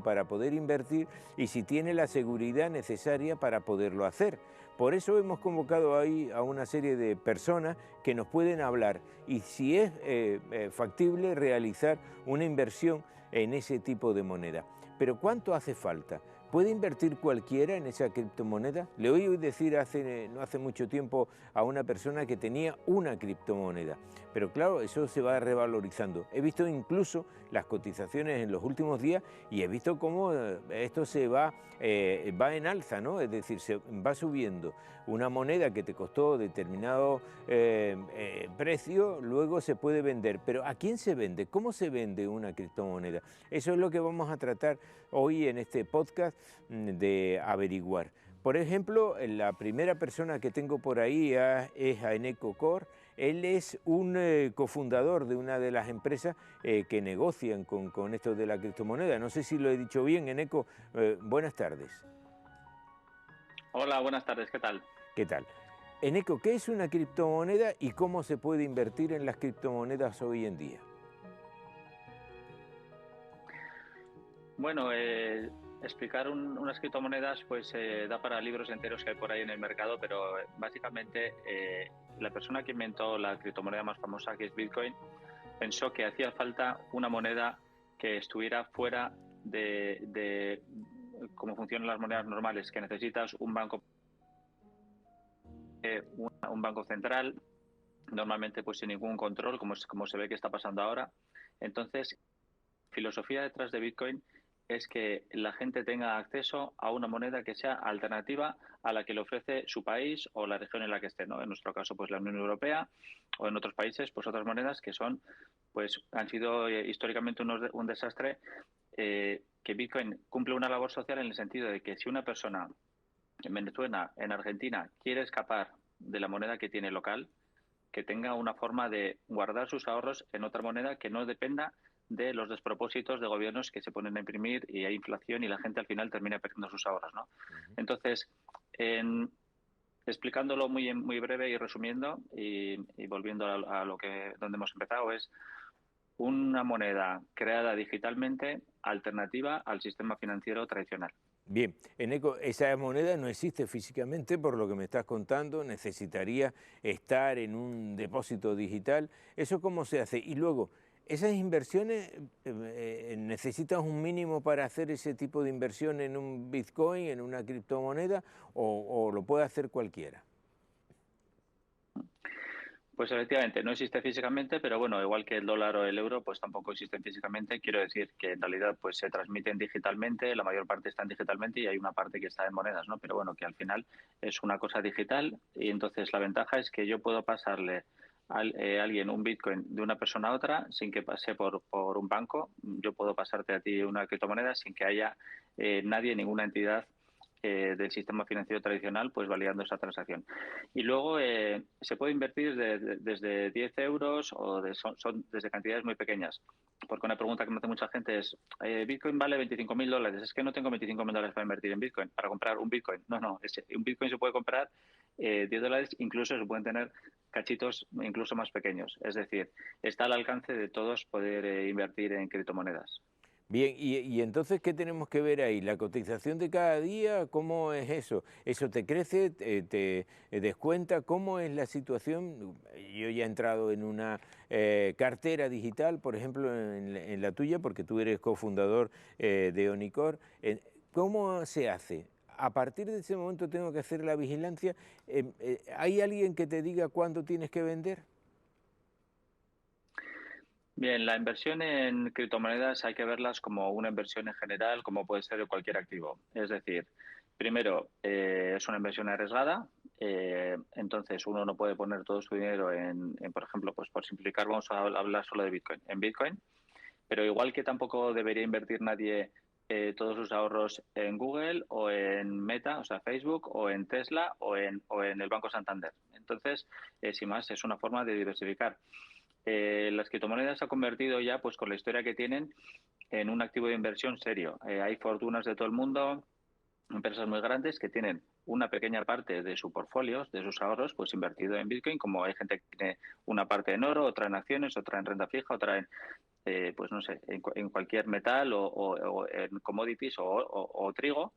para poder invertir y si tiene la seguridad necesaria para poderlo hacer. Por eso hemos convocado ahí a una serie de personas que nos pueden hablar y si es factible realizar una inversión en ese tipo de moneda. Pero ¿cuánto hace falta? ¿Puede invertir cualquiera en esa criptomoneda? Le oí decir no hace mucho tiempo a una persona que tenía una criptomoneda, pero claro, eso se va revalorizando. He visto incluso las cotizaciones en los últimos días y he visto cómo esto va en alza, ¿no? Es decir, se va subiendo. Una moneda que te costó determinado precio, luego se puede vender. Pero ¿a quién se vende? ¿Cómo se vende una criptomoneda? Eso es lo que vamos a tratar hoy en este podcast de averiguar. Por ejemplo, la primera persona que tengo por ahí es a Eneco Cor. Él es un cofundador de una de las empresas que negocian con esto de la criptomoneda. No sé si lo he dicho bien, Eneco. Buenas tardes. Hola, buenas tardes, ¿qué tal? ¿Qué tal? Eneco, ¿qué es una criptomoneda y cómo se puede invertir en las criptomonedas hoy en día? Bueno, explicar unas criptomonedas pues da para libros enteros que hay por ahí en el mercado, pero básicamente la persona que inventó la criptomoneda más famosa, que es Bitcoin, pensó que hacía falta una moneda que estuviera fuera de cómo funcionan las monedas normales, que necesitas un banco central, normalmente pues sin ningún control, como se ve que está pasando ahora. Entonces, la filosofía detrás de Bitcoin es que la gente tenga acceso a una moneda que sea alternativa a la que le ofrece su país o la región en la que esté, ¿no? En nuestro caso, pues la Unión Europea, o en otros países, pues otras monedas que han sido históricamente un desastre. Que Bitcoin cumple una labor social en el sentido de que si una persona en Venezuela, en Argentina, quiere escapar de la moneda que tiene local, que tenga una forma de guardar sus ahorros en otra moneda que no dependa de los despropósitos de gobiernos que se ponen a imprimir y hay inflación y la gente al final termina perdiendo sus ahorros, ¿no? Entonces, explicándolo muy breve y resumiendo y volviendo a donde hemos empezado, es una moneda creada digitalmente alternativa al sistema financiero tradicional. Bien, Eneco, esa moneda no existe físicamente, por lo que me estás contando, necesitaría estar en un depósito digital. ¿Eso cómo se hace? Y luego, ¿esas inversiones necesitas un mínimo para hacer ese tipo de inversión en un Bitcoin, en una criptomoneda, o lo puede hacer cualquiera? Pues efectivamente, no existe físicamente, pero bueno, igual que el dólar o el euro, pues tampoco existen físicamente. Quiero decir que en realidad pues se transmiten digitalmente, la mayor parte están digitalmente y hay una parte que está en monedas, ¿no? Pero bueno, que al final es una cosa digital y entonces la ventaja es que yo puedo pasarle a alguien un Bitcoin de una persona a otra sin que pase por un banco. Yo puedo pasarte a ti una criptomoneda sin que haya nadie, ninguna entidad del sistema financiero tradicional, pues validando esa transacción. Y luego se puede invertir desde 10 euros o son desde cantidades muy pequeñas. Porque una pregunta que me hace mucha gente es, ¿Bitcoin vale $25.000? Es que no tengo $25.000 para invertir en Bitcoin, para comprar un Bitcoin. No, un Bitcoin se puede comprar $10, incluso se pueden tener cachitos incluso más pequeños. Es decir, está al alcance de todos poder invertir en criptomonedas. Bien, y entonces, ¿qué tenemos que ver ahí? ¿La cotización de cada día? ¿Cómo es eso? ¿Eso te crece? ¿Te descuenta? ¿Cómo es la situación? Yo ya he entrado en una cartera digital, por ejemplo, en la tuya, porque tú eres cofundador de Onicor. ¿Cómo se hace? A partir de ese momento tengo que hacer la vigilancia. ¿Hay alguien que te diga cuándo tienes que vender? Bien, la inversión en criptomonedas hay que verlas como una inversión en general, como puede ser cualquier activo. Es decir, primero, es una inversión arriesgada, entonces uno no puede poner todo su dinero por ejemplo, pues por simplificar, vamos a hablar solo de Bitcoin, en Bitcoin, pero igual que tampoco debería invertir nadie todos sus ahorros en Google o en Meta, o sea, Facebook, o en Tesla o en el Banco Santander. Entonces, sin más, es una forma de diversificar. Las criptomonedas se han convertido ya, pues con la historia que tienen, en un activo de inversión serio. Hay fortunas de todo el mundo, empresas muy grandes que tienen una pequeña parte de su portfolio, de sus ahorros, pues invertido en Bitcoin, como hay gente que tiene una parte en oro, otra en acciones, otra en renta fija, otra en, pues no sé, en cualquier metal o en commodities o trigo,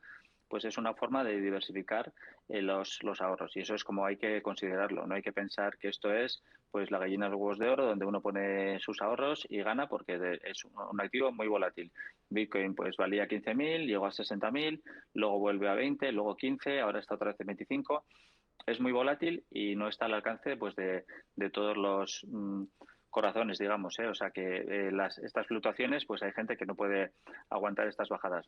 pues es una forma de diversificar los ahorros. Y eso es como hay que considerarlo. No hay que pensar que esto es pues la gallina de los huevos de oro, donde uno pone sus ahorros y gana, porque es un activo muy volátil. Bitcoin pues valía 15.000, llegó a 60.000, luego vuelve a 20, luego 15, ahora está otra vez en 25. Es muy volátil y no está al alcance pues de todos los corazones, digamos, ¿eh? O sea que estas fluctuaciones, pues hay gente que no puede aguantar estas bajadas.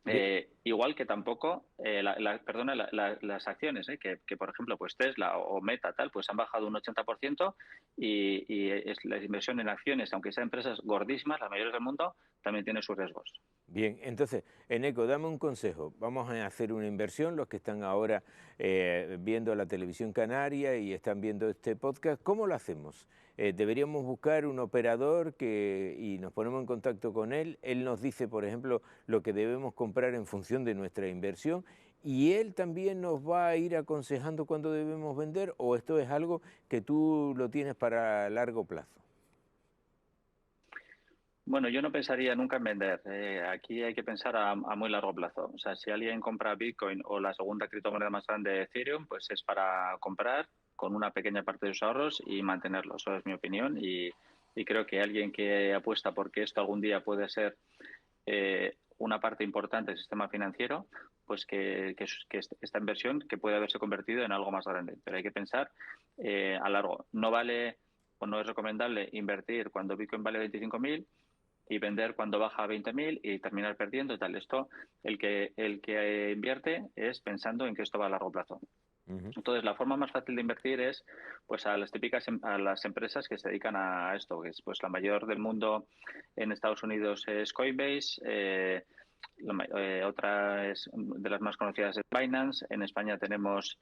Bien, Igual que tampoco, perdona, las acciones, que por ejemplo, pues Tesla o Meta tal, pues han bajado un 80% y es la inversión en acciones, aunque sean empresas gordísimas, las mayores del mundo, también tiene sus riesgos. bien, entonces, Eneco, dame un consejo. Vamos a hacer una inversión, los que están ahora viendo la televisión canaria y están viendo este podcast, ¿cómo lo hacemos? Deberíamos buscar un operador y nos ponemos en contacto con él. Él nos dice, por ejemplo, lo que debemos comprar en función de nuestra inversión y él también nos va a ir aconsejando cuándo debemos vender, o esto es algo que tú lo tienes para largo plazo. Bueno, yo no pensaría nunca en vender. Aquí hay que pensar a muy largo plazo. O sea, si alguien compra Bitcoin o la segunda criptomoneda más grande, Ethereum, pues es para comprar con una pequeña parte de sus ahorros y mantenerlo. Eso es mi opinión. Y creo que alguien que apuesta porque esto algún día puede ser una parte importante del sistema financiero, pues que esta inversión que puede haberse convertido en algo más grande. Pero hay que pensar a largo. No vale o no es recomendable invertir cuando Bitcoin vale 25.000 y vender cuando baja a 20.000 y terminar perdiendo y tal. Esto, el que invierte es pensando en que esto va a largo plazo. Ujú. Entonces, la forma más fácil de invertir es pues a las típicas a las empresas que se dedican a esto, que es pues la mayor del mundo en Estados Unidos es Coinbase, otra es de las más conocidas es Binance, en España tenemos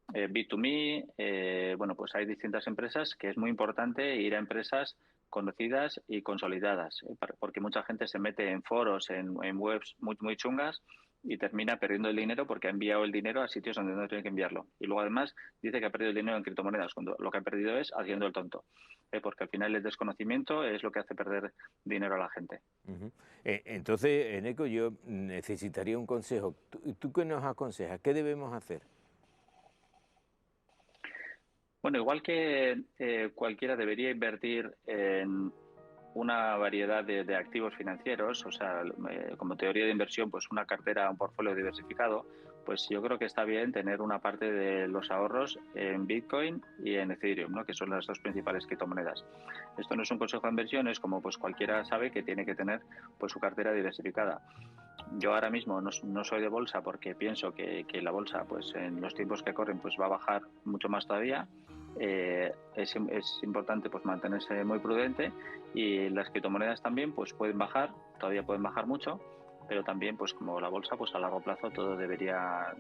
B2Me, bueno, pues hay distintas empresas que es muy importante ir a empresas conocidas y consolidadas, porque mucha gente se mete en foros, en webs muy chungas y termina perdiendo el dinero porque ha enviado el dinero a sitios donde no tiene que enviarlo. Y luego además dice que ha perdido el dinero en criptomonedas, cuando lo que ha perdido es haciendo el tonto. Porque al final el desconocimiento es lo que hace perder dinero a la gente. Ujú. Entonces, Eneco, yo necesitaría un consejo. ¿Tú qué nos aconsejas? ¿Qué debemos hacer? Bueno, igual que cualquiera debería invertir en una variedad de activos financieros, o sea, como teoría de inversión, pues una cartera, un portfolio diversificado, pues yo creo que está bien tener una parte de los ahorros en Bitcoin y en Ethereum, ¿no? Que son las dos principales criptomonedas. Esto no es un consejo de inversión, es como pues cualquiera sabe que tiene que tener pues su cartera diversificada. Yo ahora mismo no soy de bolsa porque pienso que la bolsa, pues en los tiempos que corren, pues va a bajar mucho más todavía. Es importante pues mantenerse muy prudente y las criptomonedas también pues pueden bajar, todavía pueden bajar mucho, pero también pues como la bolsa pues a largo plazo todo debería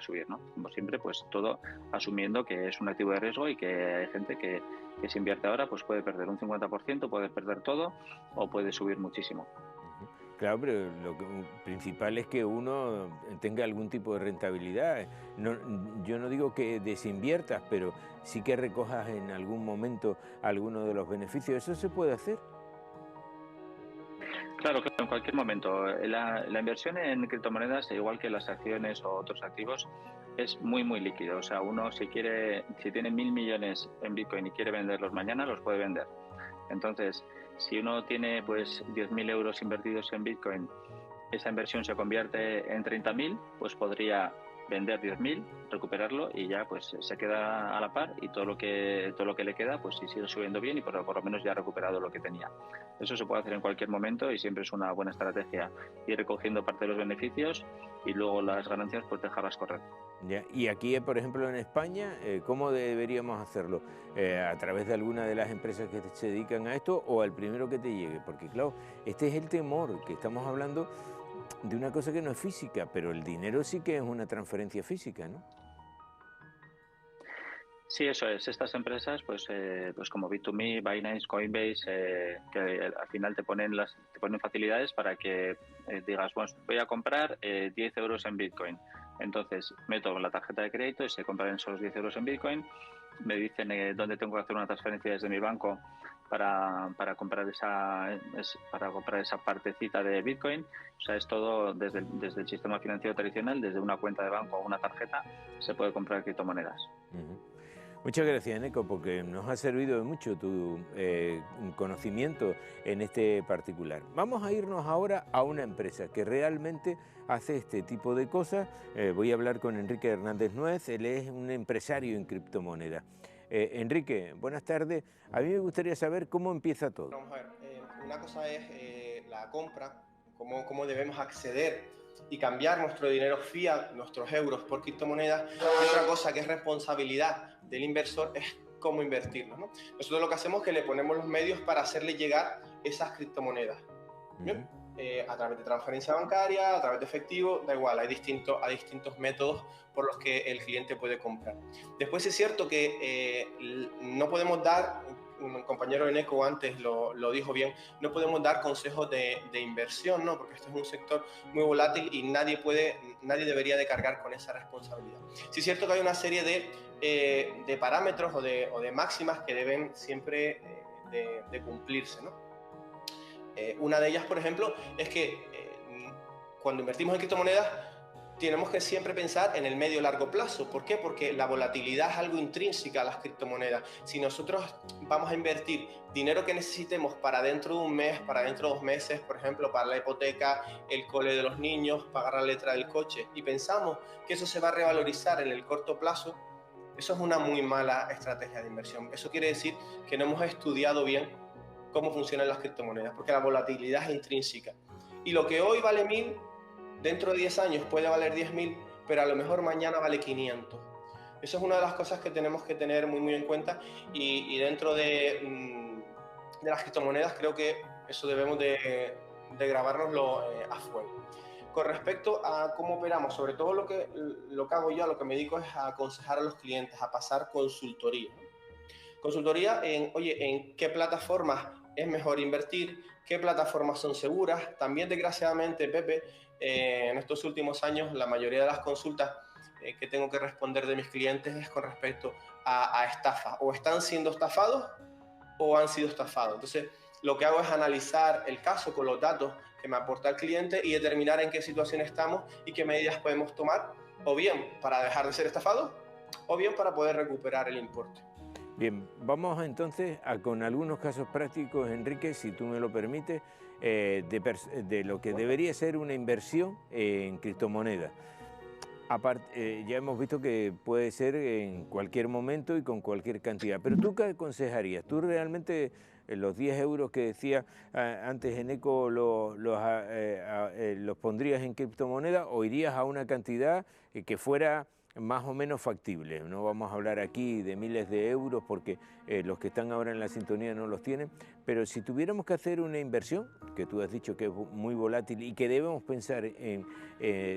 subir, ¿no? Como siempre pues todo asumiendo que es un activo de riesgo y que hay gente que se invierte ahora pues puede perder un 50%, puede perder todo o puede subir muchísimo. Ujú. Claro, pero principal es que uno tenga algún tipo de rentabilidad. Yo no digo que desinviertas, pero sí que recojas en algún momento alguno de los beneficios. ¿Eso se puede hacer? Claro, claro, en cualquier momento. La inversión en criptomonedas, igual que las acciones o otros activos, es muy líquido. O sea, uno si tiene 1.000 millones en Bitcoin y quiere venderlos mañana, los puede vender. Entonces, si uno tiene pues 10.000 euros invertidos en Bitcoin, esa inversión se convierte en 30.000, pues podría vender 10.000, recuperarlo y ya pues se queda a la par y todo lo que le queda pues si sigue subiendo bien y por lo menos ya ha recuperado lo que tenía. Eso se puede hacer en cualquier momento y siempre es una buena estrategia ir recogiendo parte de los beneficios y luego las ganancias pues dejarlas correr. Ya. Y aquí, por ejemplo, en España, ¿cómo deberíamos hacerlo? ¿A través de alguna de las empresas que se dedican a esto o al primero que te llegue? Porque, claro, este es el temor, que estamos hablando de una cosa que no es física, pero el dinero sí que es una transferencia física, ¿no? Sí, eso es. Estas empresas, pues como Bit2Me, Binance, Coinbase, que al final te ponen facilidades para que digas, bueno, voy a comprar 10 euros en Bitcoin. Entonces meto la tarjeta de crédito y se compran esos 10 euros en Bitcoin. Me dicen dónde tengo que hacer una transferencia desde mi banco para comprar esa partecita de Bitcoin. O sea, es todo desde el sistema financiero tradicional, desde una cuenta de banco o una tarjeta, se puede comprar criptomonedas. Muchas gracias, Eneco, porque nos ha servido de mucho tu conocimiento en este particular. Vamos a irnos ahora a una empresa que realmente hace este tipo de cosas. Voy a hablar con Enrique Hernández Nuez, él es un empresario en criptomonedas. Enrique, buenas tardes. A mí me gustaría saber cómo empieza todo. Vamos a ver, una cosa es la compra, cómo debemos acceder y cambiar nuestro dinero fiat, nuestros euros por criptomonedas, y otra cosa que es responsabilidad del inversor es cómo invertirlos, ¿no? Nosotros lo que hacemos es que le ponemos los medios para hacerle llegar esas criptomonedas. ¿Bien? A través de transferencia bancaria, a través de efectivo, da igual, hay distintos métodos por los que el cliente puede comprar. Después es cierto que no podemos dar, un compañero Eneco antes lo dijo bien, no podemos dar consejos de inversión, ¿no? Porque este es un sector muy volátil y nadie debería de cargar con esa responsabilidad. Sí es cierto que hay una serie de parámetros o de máximas que deben siempre de cumplirse, ¿no? Una de ellas, por ejemplo, es que cuando invertimos en criptomonedas tenemos que siempre pensar en el medio y largo plazo. ¿Por qué? Porque la volatilidad es algo intrínseca a las criptomonedas. Si nosotros vamos a invertir dinero que necesitemos para dentro de un mes, para dentro de 2 meses, por ejemplo, para la hipoteca, el cole de los niños, pagar la letra del coche, y pensamos que eso se va a revalorizar en el corto plazo, eso es una muy mala estrategia de inversión. Eso quiere decir que no hemos estudiado bien cómo funcionan las criptomonedas, porque la volatilidad es intrínseca. Y lo que hoy vale 1.000, dentro de 10 años puede valer 10.000, pero a lo mejor mañana vale 500. Eso es una de las cosas que tenemos que tener muy en cuenta, y dentro de las criptomonedas creo que eso debemos de grabárnoslo a fuego. Con respecto a cómo operamos, sobre todo lo que hago yo, lo que me dedico es a aconsejar a los clientes, a pasar consultoría. Consultoría en qué plataformas es mejor invertir, qué plataformas son seguras. También, desgraciadamente, Pepe, en estos últimos años la mayoría de las consultas que tengo que responder de mis clientes es con respecto a estafa. O están siendo estafados o han sido estafados. Entonces, lo que hago es analizar el caso con los datos que me aporta el cliente y determinar en qué situación estamos y qué medidas podemos tomar, o bien para dejar de ser estafados, o bien para poder recuperar el importe. Bien, vamos entonces con algunos casos prácticos, Enrique, si tú me lo permites, de lo que debería ser una inversión en criptomonedas. Aparte, ya hemos visto que puede ser en cualquier momento y con cualquier cantidad, pero ¿tú qué aconsejarías? ¿Tú realmente los 10 euros que decía antes Eneco los pondrías en criptomonedas o irías a una cantidad que fuera más o menos factible? No vamos a hablar aquí de miles de euros porque los que están ahora en la sintonía no los tienen, pero si tuviéramos que hacer una inversión, que tú has dicho que es muy volátil y que debemos pensar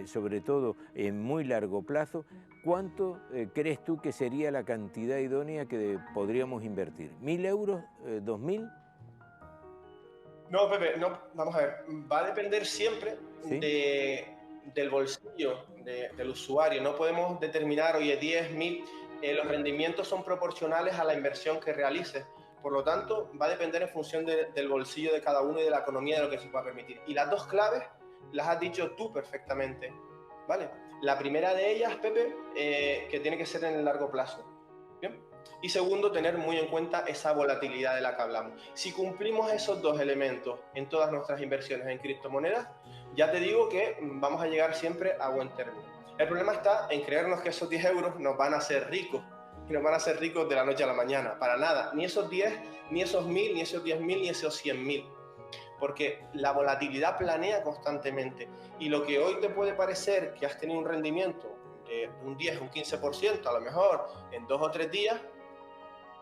sobre todo en muy largo plazo, ¿cuánto crees tú que sería la cantidad idónea que podríamos invertir? ¿1.000 euros? ¿2.000? No, Pepe, no, vamos a ver, va a depender siempre, ¿sí?, del bolsillo del usuario. No podemos determinar, oye, 10.000, los rendimientos son proporcionales a la inversión que realices. Por lo tanto, va a depender en función del bolsillo de cada uno y de la economía de lo que se pueda permitir. Y las dos claves las has dicho tú perfectamente, ¿vale? La primera de ellas, Pepe, que tiene que ser en el largo plazo. ¿Bien? Y segundo, tener muy en cuenta esa volatilidad de la que hablamos. Si cumplimos esos dos elementos en todas nuestras inversiones en criptomonedas, ya te digo que vamos a llegar siempre a buen término. El problema está en creernos que esos 10 euros nos van a hacer ricos, y nos van a hacer ricos de la noche a la mañana. Para nada, ni esos 10, ni esos 1.000, ni esos 10.000, ni esos 100.000. Porque la volatilidad planea constantemente. Y lo que hoy te puede parecer que has tenido un rendimiento de un 10, un 15%, a lo mejor en 2 o 3 días,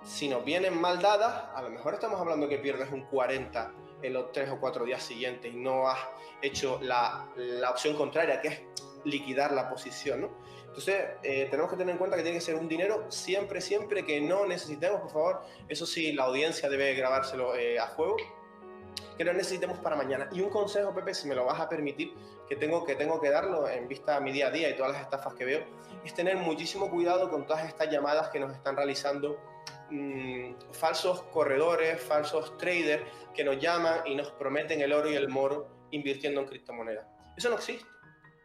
si nos vienen mal dadas, a lo mejor estamos hablando que pierdes un 40 en los 3 o 4 días siguientes y no has hecho la opción contraria, que es liquidar la posición, ¿no? Entonces, tenemos que tener en cuenta que tiene que ser un dinero siempre que no necesitemos, por favor. Eso sí, la audiencia debe grabárselo a fuego. que no necesitemos para mañana. Y un consejo, Pepe, si me lo vas a permitir, que tengo que darlo en vista a mi día a día y todas las estafas que veo, es tener muchísimo cuidado con todas estas llamadas que nos están realizando falsos corredores, falsos traders que nos llaman y nos prometen el oro y el moro invirtiendo en criptomonedas. Eso no existe,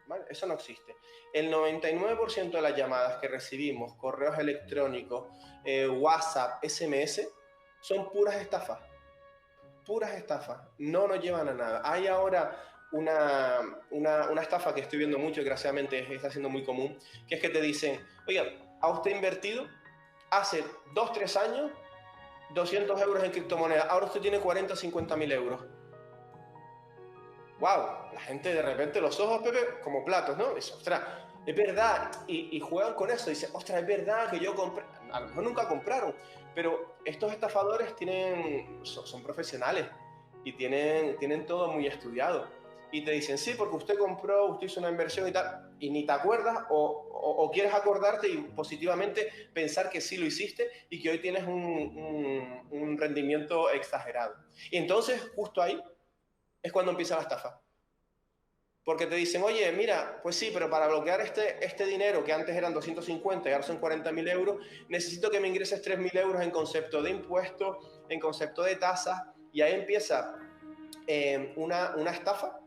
¿vale? Eso no existe. El 99% de las llamadas que recibimos, correos electrónicos, WhatsApp, SMS, son puras estafas. Puras estafas. No nos llevan a nada. Hay ahora una estafa que estoy viendo mucho y desgraciadamente está siendo muy común, que es que te dicen, oiga, ¿ha usted invertido hace 2-3 años 200 euros en criptomonedas? Ahora usted tiene 40 o 50 mil euros. ¡Wow! La gente de repente los ojos, Pepe, como platos, ¿no? Dice, ostras, es verdad. Y juegan con eso. Dicen, ostras, es verdad que yo compré. A lo mejor nunca compraron, pero estos estafadores son profesionales y tienen todo muy estudiado. Y te dicen, sí, porque usted compró, usted hizo una inversión y tal, y ni te acuerdas o quieres acordarte y positivamente pensar que sí lo hiciste y que hoy tienes un rendimiento exagerado. Y entonces, justo ahí, es cuando empieza la estafa. Porque te dicen, oye, mira, pues sí, pero para bloquear este dinero que antes eran 250 y ahora son 40.000 euros, necesito que me ingreses 3.000 euros en concepto de impuestos, en concepto de tasas, y ahí empieza una estafa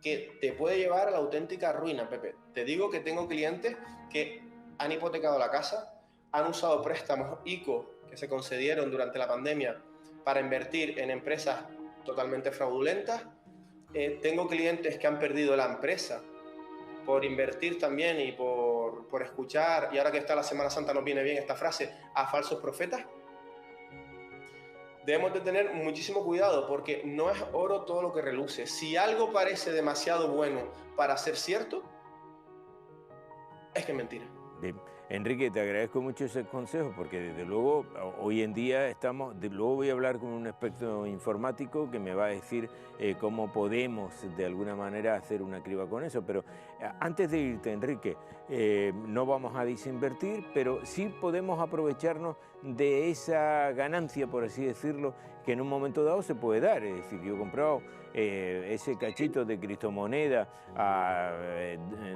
que te puede llevar a la auténtica ruina, Pepe. Te digo que tengo clientes que han hipotecado la casa, han usado préstamos ICO que se concedieron durante la pandemia para invertir en empresas totalmente fraudulentas. Tengo clientes que han perdido la empresa por invertir también y por escuchar, y ahora que está la Semana Santa nos viene bien esta frase, a falsos profetas. Debemos de tener muchísimo cuidado porque no es oro todo lo que reluce. Si algo parece demasiado bueno para ser cierto, es que es mentira. Bien. Enrique, te agradezco mucho ese consejo porque desde luego hoy en día luego voy a hablar con un experto informático que me va a decir cómo podemos de alguna manera hacer una criba con eso, pero antes de irte, Enrique, no vamos a desinvertir, pero sí podemos aprovecharnos de esa ganancia, por así decirlo, que en un momento dado se puede dar. Es decir, yo he comprado ese cachito de criptomoneda a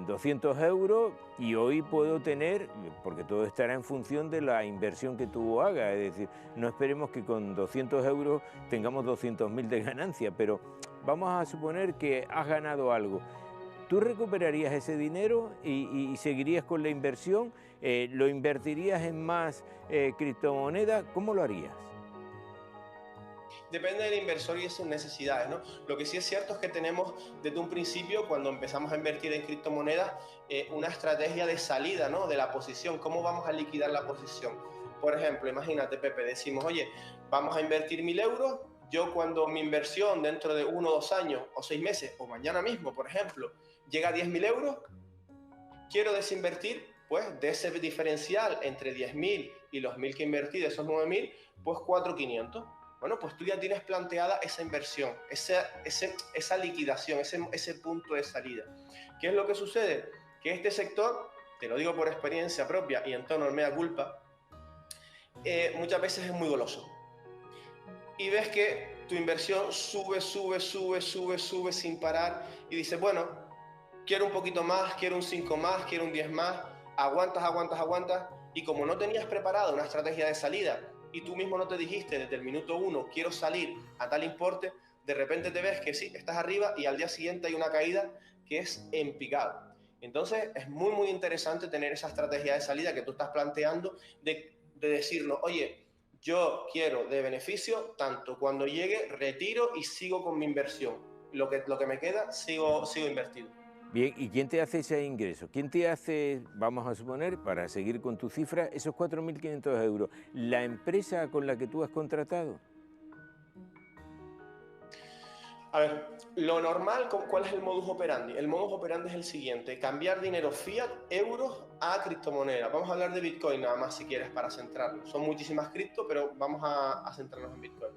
200 euros y hoy puedo tener, porque todo estará en función de la inversión que tú hagas, es decir, no esperemos que con 200 euros tengamos 200.000 de ganancia, pero vamos a suponer que has ganado algo. ¿Tú recuperarías ese dinero y seguirías con la inversión? ¿Lo invertirías en más criptomonedas? ¿Cómo lo harías? Depende del inversor y de sus necesidades, ¿no? Lo que sí es cierto es que tenemos desde un principio, cuando empezamos a invertir en criptomonedas, una estrategia de salida, ¿no? De la posición, ¿cómo vamos a liquidar la posición? Por ejemplo, imagínate, Pepe, decimos, oye, vamos a invertir 1.000 euros, yo cuando mi inversión dentro de 1 o 2 años, o 6 meses, o mañana mismo, por ejemplo, llega a 10.000 euros, quiero desinvertir, pues, de ese diferencial entre 10.000 y los 1.000 que invertí, de esos 9.000, pues 4.500. Bueno, pues tú ya tienes planteada esa inversión, esa liquidación, ese punto de salida. ¿Qué es lo que sucede? Que este sector, te lo digo por experiencia propia y en tono de mea culpa, muchas veces es muy goloso. Y ves que tu inversión sube sin parar y dices, bueno, quiero un poquito más, quiero un 5 más, quiero un 10 más, aguantas, y como no tenías preparado una estrategia de salida, y tú mismo no te dijiste desde el minuto 1 quiero salir a tal importe, de repente te ves que sí, estás arriba y al día siguiente hay una caída que es en picado. Entonces es muy interesante tener esa estrategia de salida que tú estás planteando de decirnos, oye, yo quiero de beneficio tanto, cuando llegue retiro y sigo con mi inversión, lo que me queda sigo invertido. Bien, ¿y quién te hace ese ingreso? ¿Quién te hace, vamos a suponer, para seguir con tu cifra, esos 4.500 euros? ¿La empresa con la que tú has contratado? A ver, lo normal, ¿cuál es el modus operandi? El modus operandi es el siguiente, cambiar dinero fiat, euros, a criptomonedas. Vamos a hablar de Bitcoin nada más si quieres para centrarnos. Son muchísimas cripto, pero vamos a centrarnos en Bitcoin.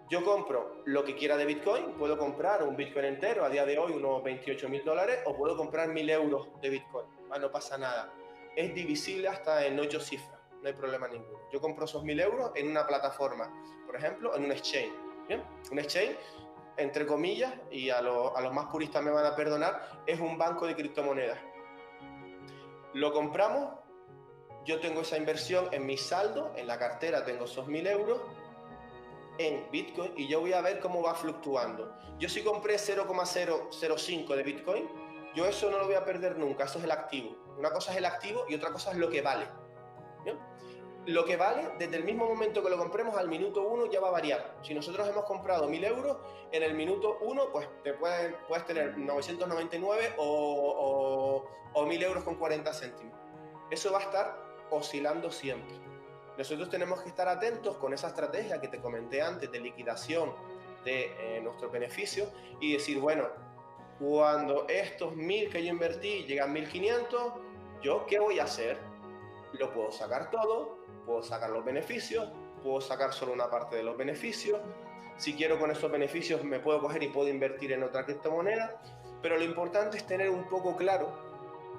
Yo compro lo que quiera de Bitcoin, puedo comprar un Bitcoin entero, a día de hoy unos 28.000 dólares, o puedo comprar 1.000 euros de Bitcoin. No pasa nada. Es divisible hasta en 8 cifras, no hay problema ninguno. Yo compro esos 1.000 euros en una plataforma, por ejemplo, en un exchange. ¿Bien? Un exchange entre comillas, y a los más puristas me van a perdonar, es un banco de criptomonedas. Lo compramos, yo tengo esa inversión en mi saldo, en la cartera tengo esos 1.000 euros en Bitcoin y yo voy a ver cómo va fluctuando. Yo si compré 0,005 de Bitcoin, yo eso no lo voy a perder nunca, eso es el activo. Una cosa es el activo y otra cosa es lo que vale. ¿Bien? Lo que vale, desde el mismo momento que lo compremos al minuto 1 ya va a variar. Si nosotros hemos comprado 1.000 euros, en el minuto 1 pues puedes tener 999 o 1.000 euros con 40 céntimos. Eso va a estar oscilando siempre. Nosotros tenemos que estar atentos con esa estrategia que te comenté antes de liquidación de nuestros beneficios y decir, bueno, cuando estos 1.000 que yo invertí llegan 1.500, ¿yo qué voy a hacer? Lo puedo sacar todo, puedo sacar los beneficios, puedo sacar solo una parte de los beneficios. Si quiero con esos beneficios me puedo coger y puedo invertir en otra criptomoneda, pero lo importante es tener un poco claro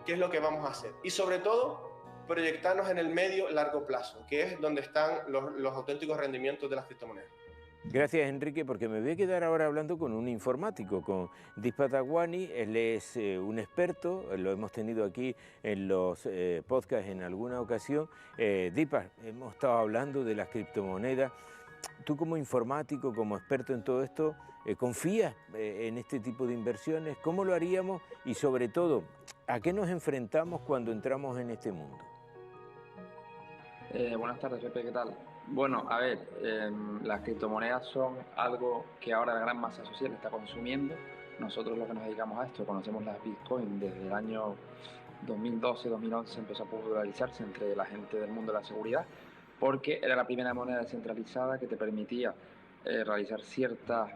qué es lo que vamos a hacer y sobre todo proyectarnos en el medio largo plazo, que es donde están los auténticos rendimientos de las criptomonedas. Gracias, Enrique, porque me voy a quedar ahora hablando con un informático, con Deepak Advani. Él es un experto, lo hemos tenido aquí en los podcasts en alguna ocasión. Deepak, hemos estado hablando de las criptomonedas. Tú como informático, como experto en todo esto, ¿confías en este tipo de inversiones? ¿Cómo lo haríamos? Y sobre todo, ¿a qué nos enfrentamos cuando entramos en este mundo? Buenas tardes, Pepe, ¿qué tal? Bueno, a ver, las criptomonedas son algo que ahora la gran masa social está consumiendo. Nosotros los que nos dedicamos a esto conocemos las Bitcoin desde el año 2012-2011, empezó a popularizarse entre la gente del mundo de la seguridad, porque era la primera moneda descentralizada que te permitía realizar ciertas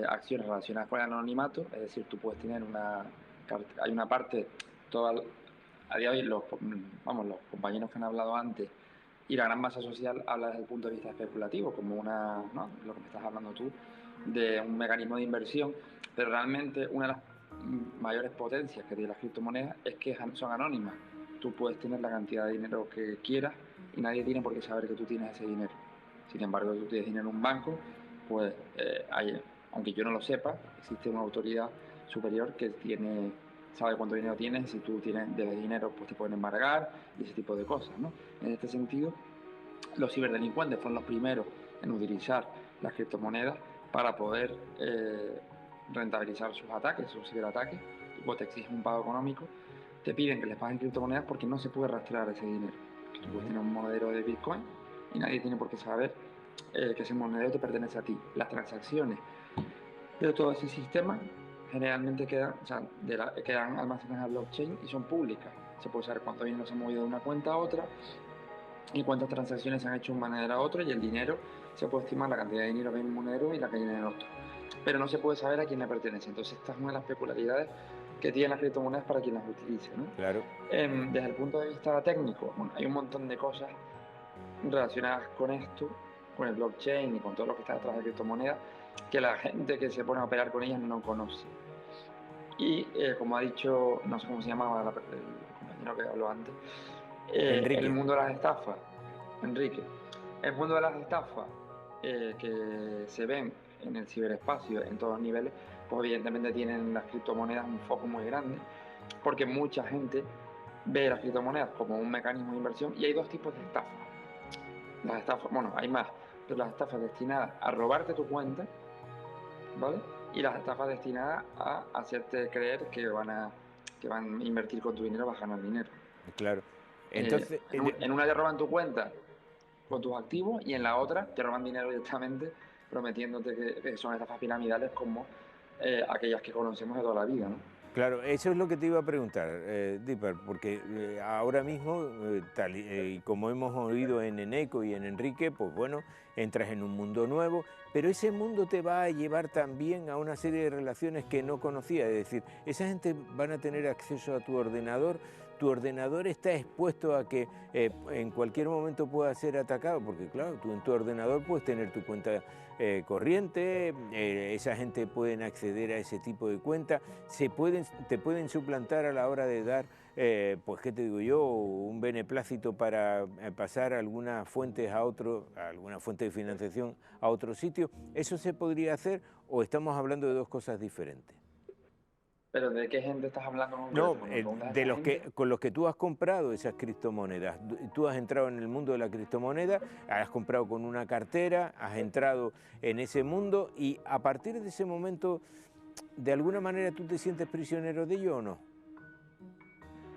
acciones relacionadas con el anonimato, es decir, tú puedes tener hay una parte, a día de hoy los compañeros que han hablado antes, y la gran masa social habla desde el punto de vista especulativo, como ¿no? Lo que me estás hablando tú, de un mecanismo de inversión, pero realmente una de las mayores potencias que tienen las criptomonedas es que son anónimas. Tú puedes tener la cantidad de dinero que quieras y nadie tiene por qué saber que tú tienes ese dinero. Sin embargo, si tú tienes dinero en un banco, pues aunque yo no lo sepa, existe una autoridad superior que sabe cuánto dinero tienes, si tú debes dinero, pues te pueden embargar y ese tipo de cosas, ¿no? En este sentido, los ciberdelincuentes fueron los primeros en utilizar las criptomonedas para poder rentabilizar sus ataques, sus ciberataques. Pues te exigen un pago económico, te piden que les paguen criptomonedas porque no se puede rastrear ese dinero. Tú puedes tener un monedero de Bitcoin y nadie tiene por qué saber que ese monedero te pertenece a ti. Las transacciones de todo ese sistema generalmente quedan almacenadas en blockchain y son públicas. Se puede saber cuánto dinero se ha movido de una cuenta a otra y cuántas transacciones se han hecho de una manera a otra, y el dinero, se puede estimar la cantidad de dinero que hay en un monedero y la que hay en el otro. Pero no se puede saber a quién le pertenece. Entonces esta es una de las peculiaridades que tienen las criptomonedas para quien las utilice, ¿no? Claro. Desde el punto de vista técnico, bueno, hay un montón de cosas relacionadas con esto, con el blockchain y con todo lo que está detrás de criptomonedas, que la gente que se pone a operar con ellas no conoce. Y como ha dicho, no sé cómo se llamaba el compañero que habló antes, el mundo de las estafas, Enrique, el mundo de las estafas que se ven en el ciberespacio en todos los niveles, pues evidentemente tienen las criptomonedas un foco muy grande, porque mucha gente ve las criptomonedas como un mecanismo de inversión, y hay dos tipos de estafas. Las estafas, bueno, hay más, pero las estafas destinadas a robarte tu cuenta, ¿vale? Y las estafas destinadas a hacerte creer que van a invertir con tu dinero, vas a ganar dinero. Claro. Entonces, en una te roban tu cuenta con tus activos y en la otra te roban dinero directamente, prometiéndote que son estafas piramidales como aquellas que conocemos de toda la vida, ¿no? Claro, eso es lo que te iba a preguntar, Deepak, porque ahora mismo, tal y como hemos oído en Eneco y en Enrique, pues bueno, entras en un mundo nuevo, pero ese mundo te va a llevar también a una serie de relaciones que no conocías, es decir, esa gente van a tener acceso a tu ordenador está expuesto a que en cualquier momento pueda ser atacado, porque claro, tú en tu ordenador puedes tener tu cuenta corriente, esa gente pueden acceder a ese tipo de cuentas, te pueden suplantar a la hora de dar pues qué te digo yo, un beneplácito para pasar algunas fuentes alguna fuente de financiación a otro sitio. ¿Eso se podría hacer o estamos hablando de dos cosas diferentes? ¿Pero de qué gente estás hablando en No, concreto? de los que, con los que tú has comprado esas criptomonedas. Tú has entrado en el mundo de la criptomoneda, has comprado con una cartera, has entrado en ese mundo y a partir de ese momento, ¿de alguna manera tú te sientes prisionero de ello o no?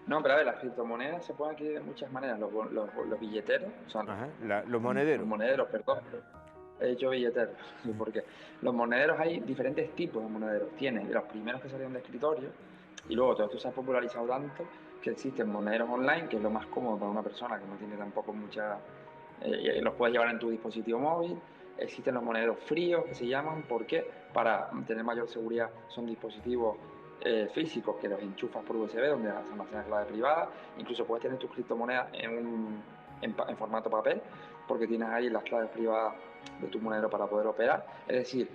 No, pero a ver, las criptomonedas se pueden adquirir de muchas maneras. Los billeteros, o sea, Ajá, los los monederos. monederos, perdón. He dicho billeteros, porque los monederos hay diferentes tipos de monederos. Tienes los primeros que salieron de escritorio y luego todo esto se ha popularizado tanto que existen monederos online, que es lo más cómodo para una persona que no tiene tampoco mucha... los puedes llevar en tu dispositivo móvil. Existen los monederos fríos que se llaman, ¿por qué? Para tener mayor seguridad. Son dispositivos físicos que los enchufas por USB donde se almacena clave privada. Incluso puedes tener tus criptomonedas en formato papel porque tienes ahí las claves privadas de tu monedero para poder operar. Es decir,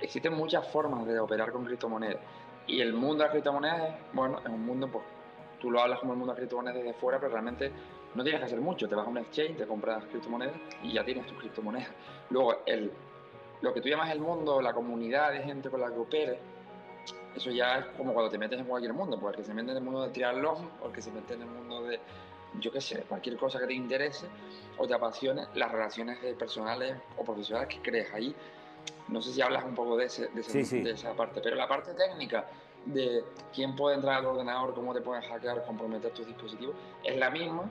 existen muchas formas de operar con criptomonedas y el mundo de las criptomonedas es un mundo, pues tú lo hablas como el mundo de las criptomonedas desde fuera, pero realmente no tienes que hacer mucho. Te vas a un exchange, te compras criptomonedas y ya tienes tus criptomonedas. Luego, lo que tú llamas el mundo, la comunidad de gente con la que operes, eso ya es como cuando te metes en cualquier mundo, pues el que se mete en el mundo de triatlón o el que se mete en el mundo de, yo qué sé, cualquier cosa que te interese o te apasione, las relaciones personales o profesionales que crees ahí. No sé si hablas un poco de esa parte, pero la parte técnica de quién puede entrar al ordenador, cómo te pueden hackear, comprometer tus dispositivos, es la misma,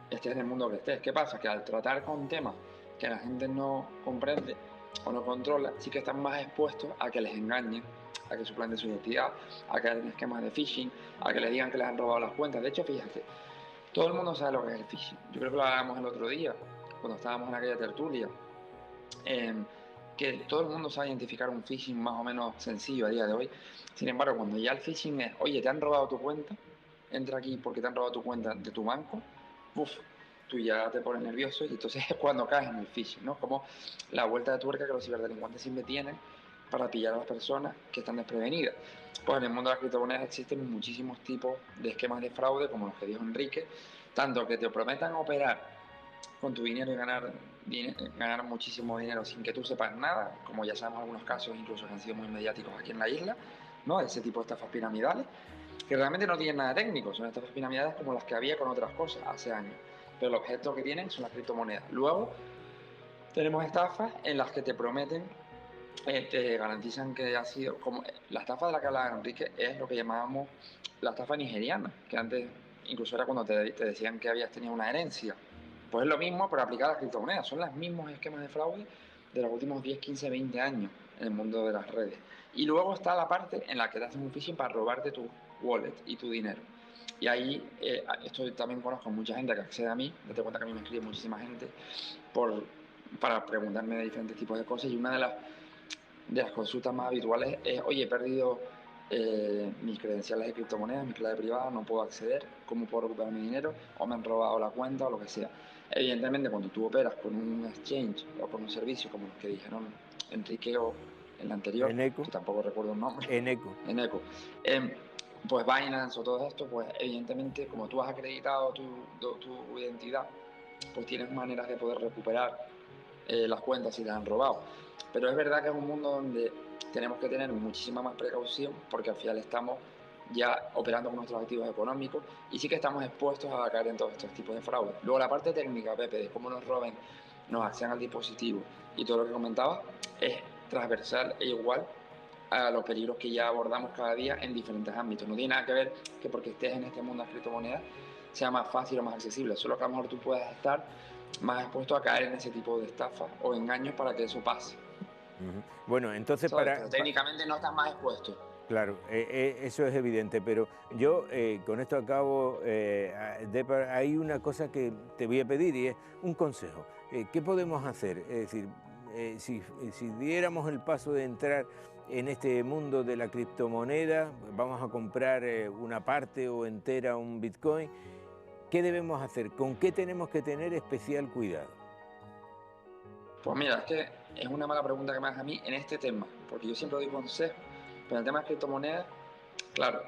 estés en el mundo que estés. ¿Qué pasa? Que al tratar con temas que la gente no comprende o no controla, sí que están más expuestos a que les engañen, a que suplanten su identidad, a que hagan esquemas de phishing, a que les digan que les han robado las cuentas. De hecho, fíjate, todo el mundo sabe lo que es el phishing. Yo creo que lo hablábamos el otro día, cuando estábamos en aquella tertulia, que todo el mundo sabe identificar un phishing más o menos sencillo a día de hoy. Sin embargo, cuando ya el phishing es, oye, te han robado tu cuenta, entra aquí porque te han robado tu cuenta de tu banco, uf, tú ya te pones nervioso y entonces es cuando caes en el phishing, ¿no? Como la vuelta de tuerca que los ciberdelincuentes siempre tienen para pillar a las personas que están desprevenidas. Pues en el mundo de las criptomonedas existen muchísimos tipos de esquemas de fraude, como los que dijo Enrique, tanto que te prometan operar con tu dinero y ganar muchísimo dinero sin que tú sepas nada, como ya sabemos algunos casos incluso que han sido muy mediáticos aquí en la isla, ¿no? Ese tipo de estafas piramidales, que realmente no tienen nada técnico, son estafas piramidales como las que había con otras cosas hace años, pero el objeto que tienen son las criptomonedas. Luego tenemos estafas en las que te prometen, te garantizan que ha sido, como la estafa de la que hablaba Enrique, es lo que llamábamos la estafa nigeriana, que antes incluso era cuando te decían que habías tenido una herencia. Pues es lo mismo, pero aplicado a las criptomonedas. Son los mismos esquemas de fraude de los últimos 10, 15, 20 años en el mundo de las redes. Y luego está la parte en la que te hacen un phishing para robarte tu wallet y tu dinero. Y ahí, esto también conozco mucha gente que accede a mí, date cuenta que a mí me escribe muchísima gente para preguntarme de diferentes tipos de cosas. Y una de las consultas más habituales es, oye, he perdido mis credenciales de criptomonedas, mi clave privada, no puedo acceder, ¿cómo puedo recuperar mi dinero? O me han robado la cuenta o lo que sea. Evidentemente, cuando tú operas con un exchange o con un servicio como los que dijeron Enrique o el anterior, Eneco. que tampoco recuerdo el nombre, Eneco. Eneco, pues Binance o todo esto, pues evidentemente, como tú has acreditado tu identidad, pues tienes maneras de poder recuperar las cuentas si te han robado. Pero es verdad que es un mundo donde tenemos que tener muchísima más precaución porque al final estamos ya operando con nuestros activos económicos y sí que estamos expuestos a caer en todos estos tipos de fraude. Luego la parte técnica, Pepe, de cómo nos roben, nos accedan al dispositivo y todo lo que comentaba es transversal e igual a los peligros que ya abordamos cada día en diferentes ámbitos. No tiene nada que ver que porque estés en este mundo de criptomonedas sea más fácil o más accesible, solo que a lo mejor tú puedas estar más expuesto a caer en ese tipo de estafas o engaños para que eso pase. Bueno, entonces Pero técnicamente no estás más expuesto. Claro, eso es evidente, pero yo con esto acabo, hay una cosa que te voy a pedir y es un consejo. ¿Qué podemos hacer? Es decir, si diéramos el paso de entrar en este mundo de la criptomoneda, vamos a comprar una parte o entera un Bitcoin, ¿qué debemos hacer? ¿Con qué tenemos que tener especial cuidado? Pues mira, es que es una mala pregunta que me haces a mí en este tema, porque yo siempre doy consejos, pero en el tema de criptomonedas, claro,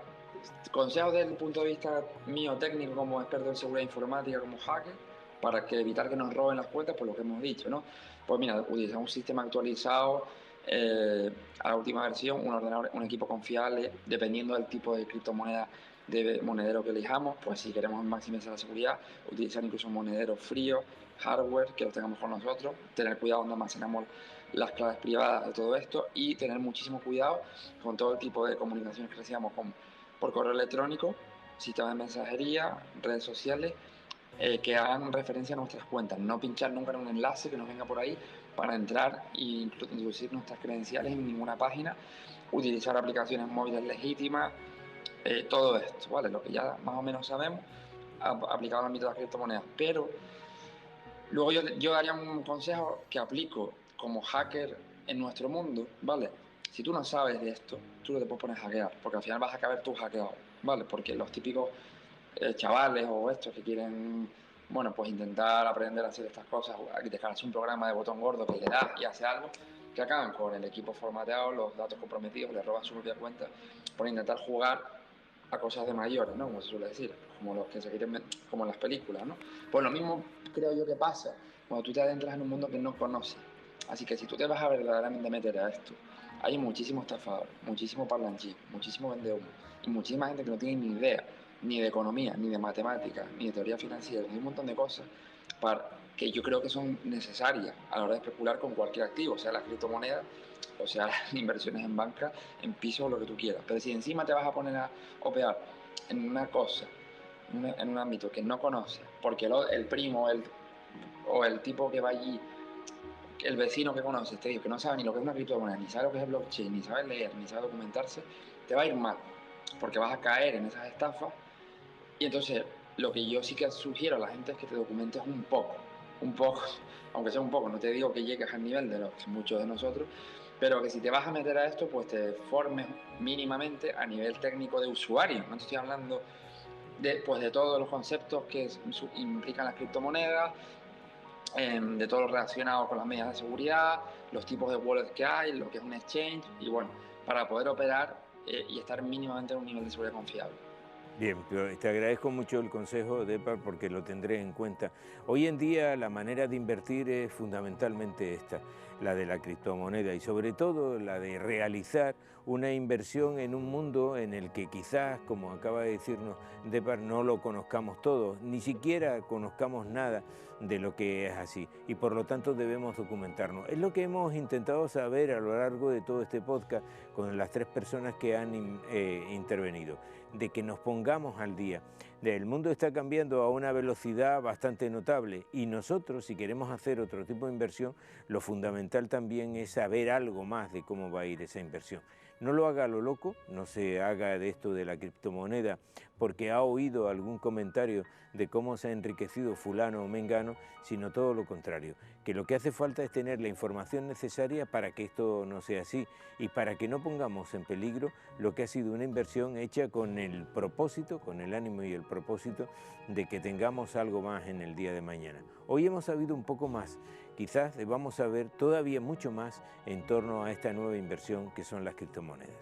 consejos desde el punto de vista mío técnico como experto en seguridad informática, como hacker, para evitar que nos roben las cuentas, por lo que hemos dicho, ¿no? Pues mira, utilizar un sistema actualizado a la última versión, un ordenador, un equipo confiable, dependiendo del tipo de criptomoneda de monedero que elijamos, pues si queremos maximizar la seguridad, utilizar incluso monederos fríos, hardware, que los tengamos con nosotros, tener cuidado donde almacenamos las claves privadas de todo esto y tener muchísimo cuidado con todo el tipo de comunicaciones que recibamos por correo electrónico, sistemas de mensajería, redes sociales, que hagan referencia a nuestras cuentas. No pinchar nunca en un enlace que nos venga por ahí para entrar e introducir nuestras credenciales en ninguna página, utilizar aplicaciones móviles legítimas, todo esto, ¿vale? Lo que ya más o menos sabemos aplicado al ámbito de las criptomonedas. Pero luego yo daría un consejo que aplico como hacker en nuestro mundo, ¿vale? Si tú no sabes de esto, tú no te puedes poner a hackear, porque al final vas a acabar tú hackeado, ¿vale? Porque los típicos chavales o estos que quieren, bueno, pues intentar aprender a hacer estas cosas, aquí te descargas un programa de botón gordo que le das y hace algo, que acaban con el equipo formateado, los datos comprometidos, le roban su propia cuenta por intentar jugar a cosas de mayores, ¿no? Como se suele decir, como los que se quieren, como en las películas, ¿no? Pues lo mismo creo yo que pasa cuando tú te adentras en un mundo que no conoces. Así que si tú te vas a verdaderamente meter a esto, hay muchísimos estafadores, muchísimo parlanchín, muchísimo vendehumo y muchísima gente que no tiene ni idea ni de economía, ni de matemáticas, ni de teoría financiera, ni de un montón de cosas que yo creo que son necesarias a la hora de especular con cualquier activo, o sea las criptomonedas, o sea las inversiones en banca, en piso o lo que tú quieras. Pero si encima te vas a poner a operar en una cosa, en un ámbito que no conoces, porque el primo o el tipo que va allí, el vecino que conoces, te digo que no sabe ni lo que es una criptomoneda, ni sabe lo que es el blockchain, ni sabe leer, ni sabe documentarse, te va a ir mal, porque vas a caer en esas estafas. Y entonces, lo que yo sí que sugiero a la gente es que te documentes un poco, aunque sea un poco, no te digo que llegues al nivel de muchos de nosotros, pero que si te vas a meter a esto, pues te formes mínimamente a nivel técnico de usuario. No te estoy hablando pues de todos los conceptos que implican las criptomonedas, de todo lo relacionado con las medidas de seguridad, los tipos de wallets que hay, lo que es un exchange, y bueno, para poder operar y estar mínimamente en un nivel de seguridad confiable. Bien, pero te agradezco mucho el consejo, Depar, porque lo tendré en cuenta. Hoy en día la manera de invertir es fundamentalmente esta, la de la criptomoneda y sobre todo la de realizar una inversión en un mundo en el que quizás, como acaba de decirnos Depar, no lo conozcamos todos, ni siquiera conozcamos nada de lo que es así y por lo tanto debemos documentarnos. Es lo que hemos intentado saber a lo largo de todo este podcast con las 3 personas que han intervenido, de que nos pongamos al día. El mundo está cambiando a una velocidad bastante notable y nosotros, si queremos hacer otro tipo de inversión, lo fundamental también es saber algo más de cómo va a ir esa inversión. No lo haga a lo loco, no se haga de esto de la criptomoneda porque ha oído algún comentario de cómo se ha enriquecido fulano o mengano, sino todo lo contrario, que lo que hace falta es tener la información necesaria para que esto no sea así y para que no pongamos en peligro lo que ha sido una inversión hecha con el propósito, con el ánimo y el propósito de que tengamos algo más en el día de mañana. Hoy hemos sabido un poco más, quizás debamos saber todavía mucho más en torno a esta nueva inversión que son las criptomonedas.